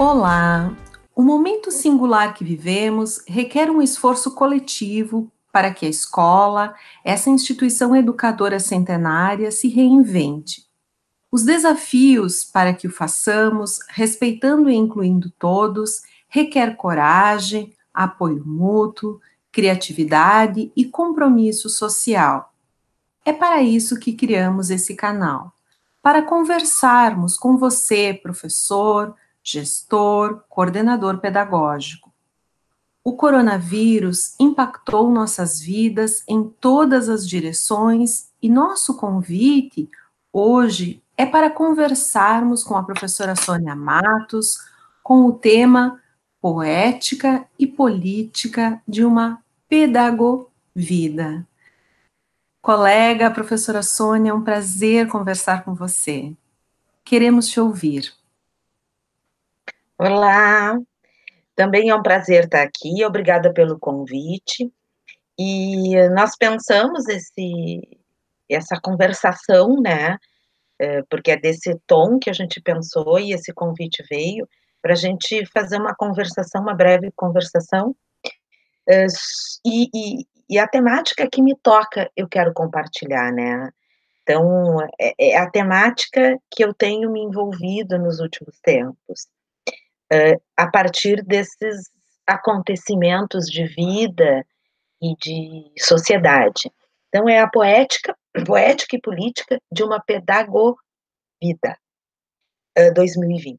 Olá! O momento singular que vivemos requer um esforço coletivo para que a escola, essa instituição educadora centenária, se reinvente. Os desafios para que o façamos, respeitando e incluindo todos, requer coragem, apoio mútuo, criatividade e compromisso social. É para isso que criamos esse canal, para conversarmos com você, professor, gestor, coordenador pedagógico. O coronavírus impactou nossas vidas em todas as direções e nosso convite hoje é para conversarmos com a professora Sônia Matos com o tema Poética e Política de uma Pedagovida. Colega, professora Sônia, é um prazer conversar com você. Queremos te ouvir. Olá, também é um prazer estar aqui, obrigada pelo convite. E nós pensamos essa conversação, né? Porque é desse tom que a gente pensou e esse convite veio para a gente fazer uma conversação, uma breve conversação. E a temática que me toca, eu quero compartilhar, né? Então, é a temática que eu tenho me envolvido nos últimos tempos. A partir desses acontecimentos de vida e de sociedade. Então, é a poética e política de uma pedagovida, 2020.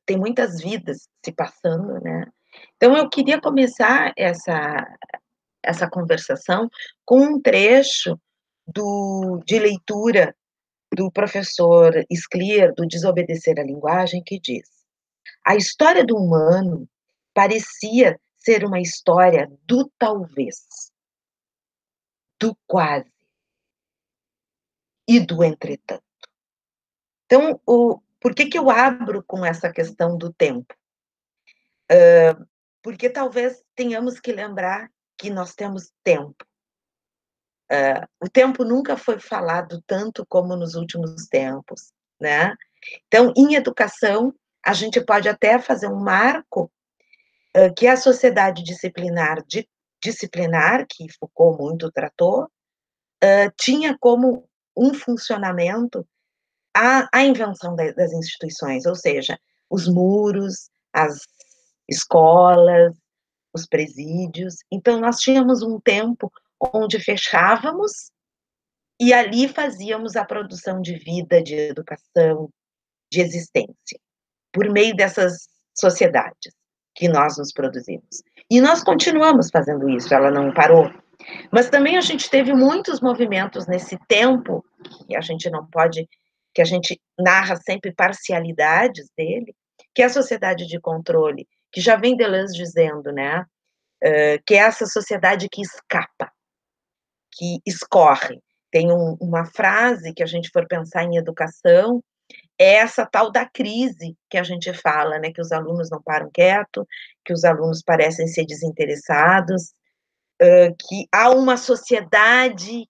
Tem muitas vidas se passando, né? Então, eu queria começar essa conversação com um trecho de leitura do professor Scliar, do Desobedecer à Linguagem, que diz: a história do humano parecia ser uma história do talvez, do quase e do entretanto. Então, por que eu abro com essa questão do tempo? Porque talvez tenhamos que lembrar que nós temos tempo. O tempo nunca foi falado tanto como nos últimos tempos, né? Então, em educação, a gente pode até fazer um marco que a sociedade disciplinar, que Foucault muito tratou, tinha como um funcionamento a invenção das instituições, ou seja, os muros, as escolas, os presídios. Então, nós tínhamos um tempo onde fechávamos e ali fazíamos a produção de vida, de educação, de existência, por meio dessas sociedades que nós nos produzimos. E nós continuamos fazendo isso, ela não parou. Mas também a gente teve muitos movimentos nesse tempo, que a gente não pode, que a gente narra sempre parcialidades dele, que é a sociedade de controle, que já vem Deleuze dizendo, né, que é essa sociedade que escapa, que escorre. Tem uma frase que a gente for pensar em educação, é essa tal da crise que a gente fala, né, que os alunos não param quieto, que os alunos parecem ser desinteressados, que há uma sociedade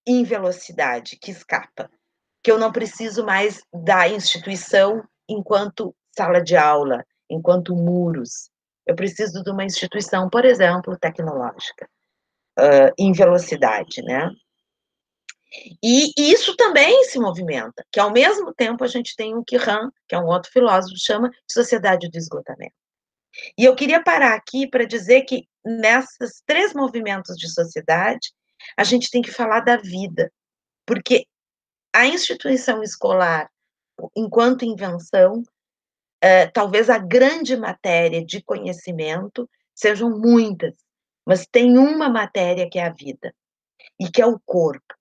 em velocidade que escapa, que eu não preciso mais da instituição enquanto sala de aula, enquanto muros. Eu preciso de uma instituição, por exemplo, tecnológica, em velocidade, né? E isso também se movimenta, que ao mesmo tempo a gente tem o que Han, que é um outro filósofo, chama de sociedade do esgotamento. E eu queria parar aqui para dizer que nesses três movimentos de sociedade, a gente tem que falar da vida, porque a instituição escolar, enquanto invenção, talvez a grande matéria de conhecimento sejam muitas, mas tem uma matéria que é a vida, e que é o corpo.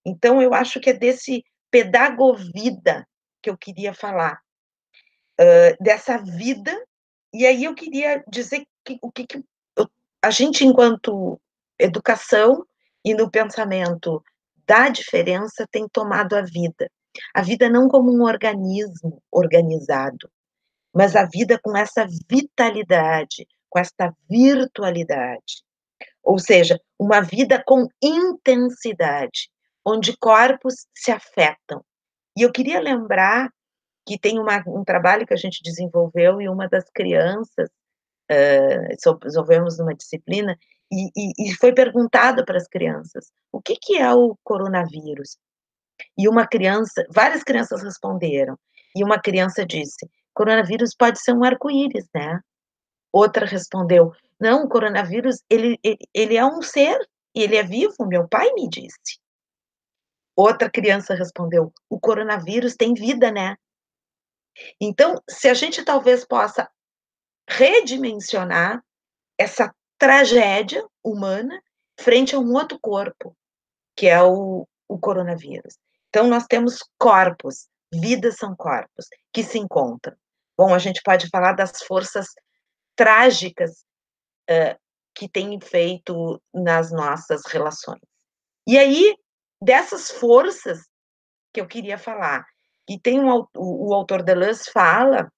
Então, eu acho que é desse pedagovida que eu queria falar, dessa vida, e aí eu queria dizer que a gente, enquanto educação e no pensamento da diferença, tem tomado a vida não como um organismo organizado, mas a vida com essa vitalidade, com essa virtualidade, ou seja, uma vida com intensidade, onde corpos se afetam. E eu queria lembrar que tem um trabalho que a gente desenvolveu e uma das crianças, desenvolvemos numa disciplina, e foi perguntado para as crianças, o que é o coronavírus? E várias crianças responderam, e uma criança disse, coronavírus pode ser um arco-íris, né? Outra respondeu, não, o coronavírus, ele é um ser, e ele é vivo, meu pai me disse. Outra criança respondeu, o coronavírus tem vida, né? Então, se a gente talvez possa redimensionar essa tragédia humana frente a um outro corpo, que é o coronavírus. Então, nós temos corpos, vidas são corpos, que se encontram. Bom, a gente pode falar das forças trágicas que têm feito nas nossas relações. E aí, dessas forças que eu queria falar, e tem o autor Deleuze fala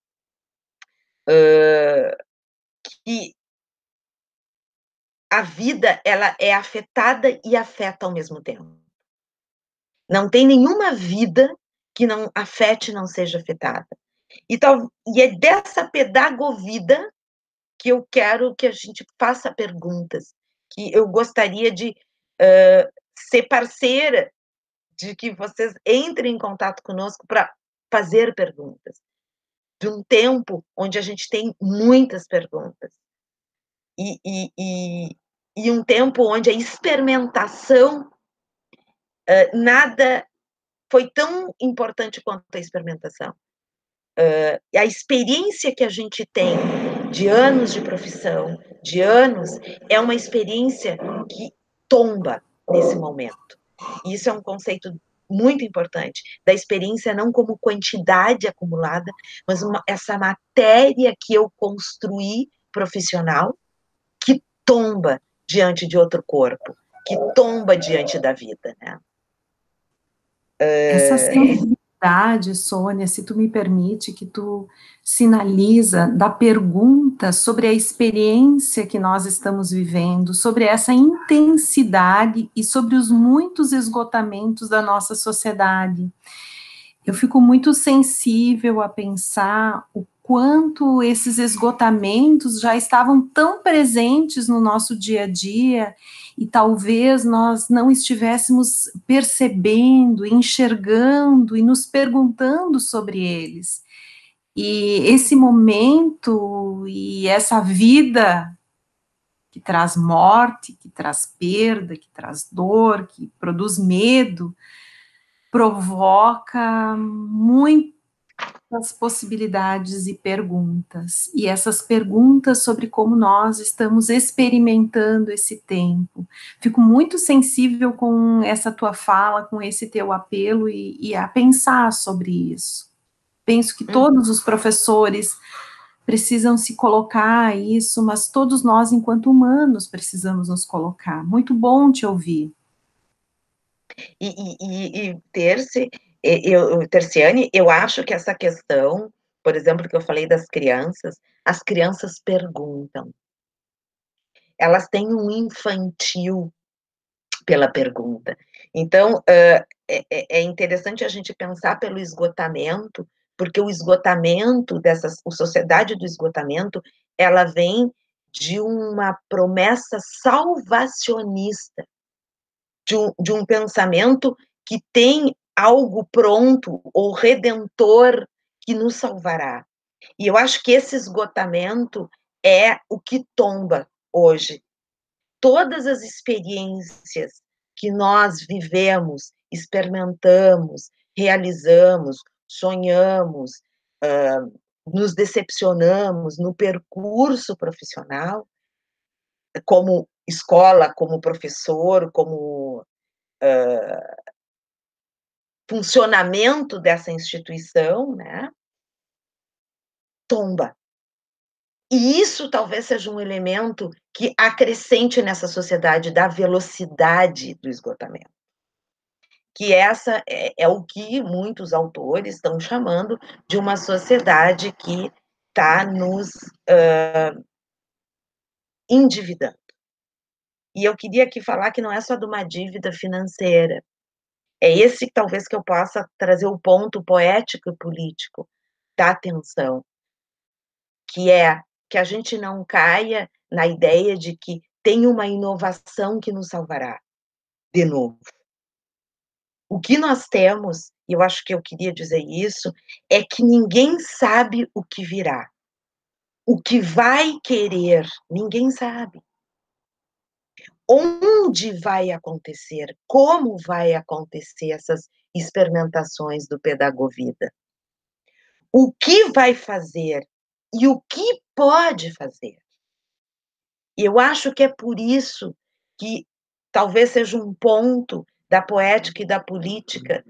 que a vida ela é afetada e afeta ao mesmo tempo. Não tem nenhuma vida que não afete e não seja afetada. E é dessa pedagovida que eu quero que a gente faça perguntas, que eu gostaria de ser parceira, de que vocês entrem em contato conosco para fazer perguntas, de um tempo onde a gente tem muitas perguntas, e um tempo onde a experimentação, nada foi tão importante quanto a experimentação. A experiência que a gente tem de anos de profissão, de anos, é uma experiência que tomba nesse momento. E isso é um conceito muito importante, da experiência não como quantidade acumulada, mas essa matéria que eu construí profissional, que tomba diante de outro corpo, que tomba diante da vida, né? Essa sensibilidade, Sônia, se tu me permite, que tu sinaliza da pergunta sobre a experiência que nós estamos vivendo, sobre essa intensidade e sobre os muitos esgotamentos da nossa sociedade. Eu fico muito sensível a pensar o quanto esses esgotamentos já estavam tão presentes no nosso dia a dia e talvez nós não estivéssemos percebendo, enxergando e nos perguntando sobre eles. E esse momento e essa vida que traz morte, que traz perda, que traz dor, que produz medo, provoca muitas possibilidades e perguntas. E essas perguntas sobre como nós estamos experimentando esse tempo. Fico muito sensível com essa tua fala, com esse teu apelo e a pensar sobre isso. Penso que todos os professores precisam se colocar a isso, mas todos nós, enquanto humanos, precisamos nos colocar. Muito bom te ouvir. Terciane, eu acho que essa questão, por exemplo, que eu falei das crianças, as crianças perguntam. Elas têm um infantil pela pergunta. Então, é interessante a gente pensar pelo esgotamento, porque o esgotamento a sociedade do esgotamento, ela vem de uma promessa salvacionista, de um pensamento que tem algo pronto ou redentor que nos salvará. E eu acho que esse esgotamento é o que tomba hoje. Todas as experiências que nós vivemos, experimentamos, realizamos, sonhamos, nos decepcionamos no percurso profissional, como escola, como professor, como funcionamento dessa instituição, né, tomba. E isso talvez seja um elemento que acrescente nessa sociedade da velocidade do esgotamento. Que essa é o que muitos autores estão chamando de uma sociedade que está nos endividando. E eu queria aqui falar que não é só de uma dívida financeira, é esse talvez que eu possa trazer o ponto poético e político. da atenção, que é que a gente não caia na ideia de que tem uma inovação que nos salvará, de novo. O que nós temos, e eu acho que eu queria dizer isso, é que ninguém sabe o que virá. O que vai querer, ninguém sabe. Onde vai acontecer? Como vai acontecer essas experimentações do Pedagovida? O que vai fazer e o que pode fazer? E eu acho que é por isso que talvez seja um ponto da poética e da política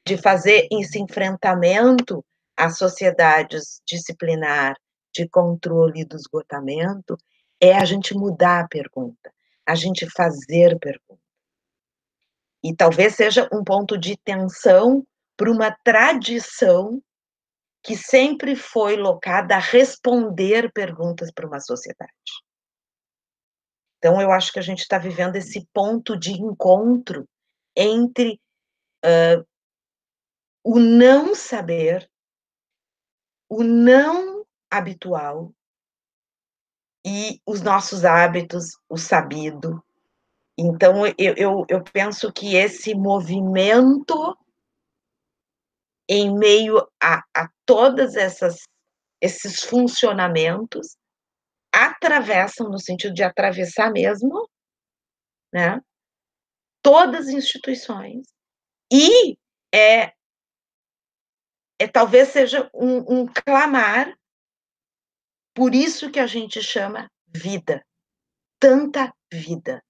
de fazer esse enfrentamento às sociedades disciplinar de controle do esgotamento, é a gente mudar a pergunta, a gente fazer pergunta. E talvez seja um ponto de tensão para uma tradição que sempre foi locada a responder perguntas para uma sociedade. Então, eu acho que a gente está vivendo esse ponto de encontro entre o não saber, o não habitual e os nossos hábitos, o sabido. Então, eu penso que esse movimento, em meio a todas esses funcionamentos, atravessam, no sentido de atravessar mesmo, né, todas as instituições, e é, talvez seja um clamar, por isso que a gente chama vida, tanta vida.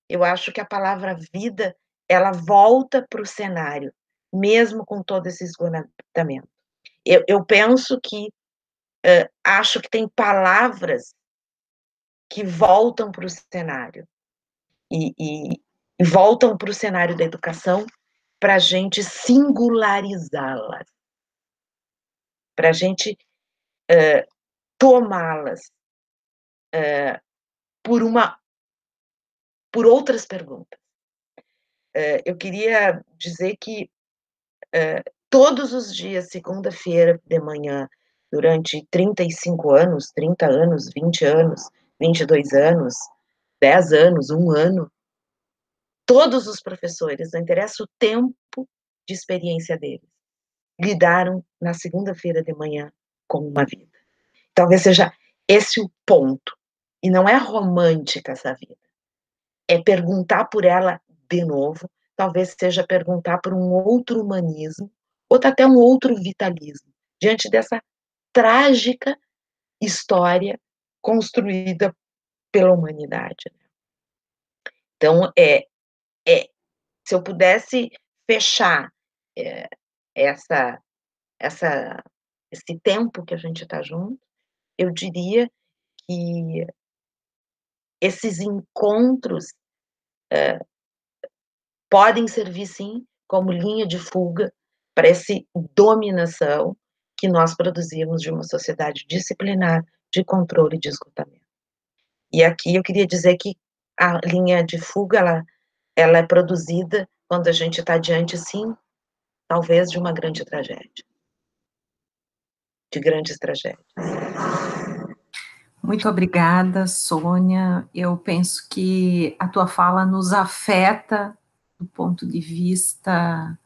Eu acho que a palavra vida, ela volta para o cenário, mesmo com todo esse esgotamento. Eu penso que, acho que tem palavras que voltam para o cenário, e voltam para o cenário da educação para a gente singularizá-las, para a gente tomá-las por outras perguntas. Eu queria dizer que todos os dias, segunda-feira de manhã, durante 35 anos, 30 anos, 20 anos, 22 anos, 10 anos, 1 ano, todos os professores, não interessa o tempo de experiência deles, lidaram na segunda-feira de manhã com uma vida. Talvez seja esse o ponto. E não é romântica essa vida. É perguntar por ela de novo, talvez seja perguntar por um outro humanismo, ou até um outro vitalismo, diante dessa trágica história construída pela humanidade. Então, se eu pudesse fechar essa, esse tempo que a gente está junto, eu diria que esses encontros podem servir, sim, como linha de fuga para essa dominação que nós produzimos de uma sociedade disciplinar, de controle e de esgotamento. E aqui eu queria dizer que a linha de fuga, ela é produzida quando a gente está diante, sim, talvez de uma grande tragédia, de grandes tragédias. Muito obrigada, Sônia. Eu penso que a tua fala nos afeta do ponto de vista,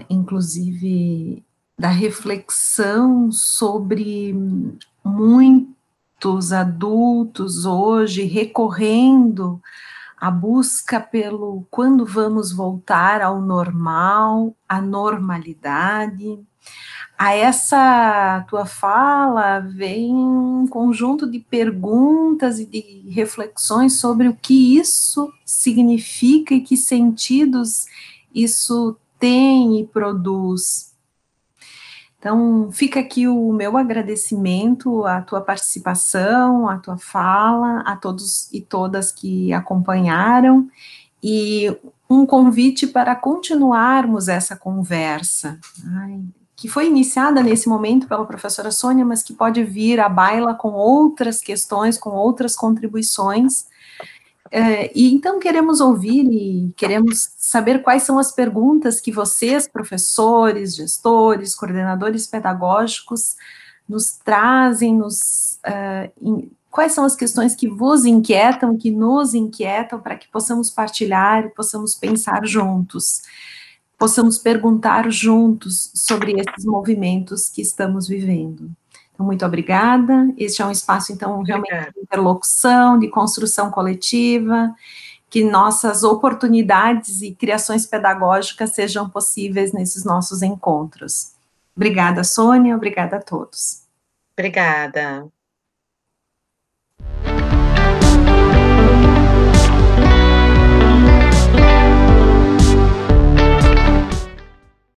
inclusive, da reflexão sobre muitos adultos hoje recorrendo à busca pelo quando vamos voltar ao normal, à normalidade. A essa tua fala vem um conjunto de perguntas e de reflexões sobre o que isso significa e que sentidos isso tem e produz. Então, fica aqui o meu agradecimento à tua participação, à tua fala, a todos e todas que acompanharam, e um convite para continuarmos essa conversa. Que foi iniciada nesse momento pela professora Sônia, mas que pode vir à baila com outras questões, com outras contribuições, E então queremos ouvir e queremos saber quais são as perguntas que vocês, professores, gestores, coordenadores pedagógicos, nos trazem, quais são as questões que vos inquietam, que nos inquietam, para que possamos partilhar e possamos pensar juntos, possamos perguntar juntos sobre esses movimentos que estamos vivendo. Então, muito obrigada. Este é um espaço, então, realmente de interlocução, de construção coletiva, que nossas oportunidades e criações pedagógicas sejam possíveis nesses nossos encontros. Obrigada, Sônia, obrigada a todos. Obrigada.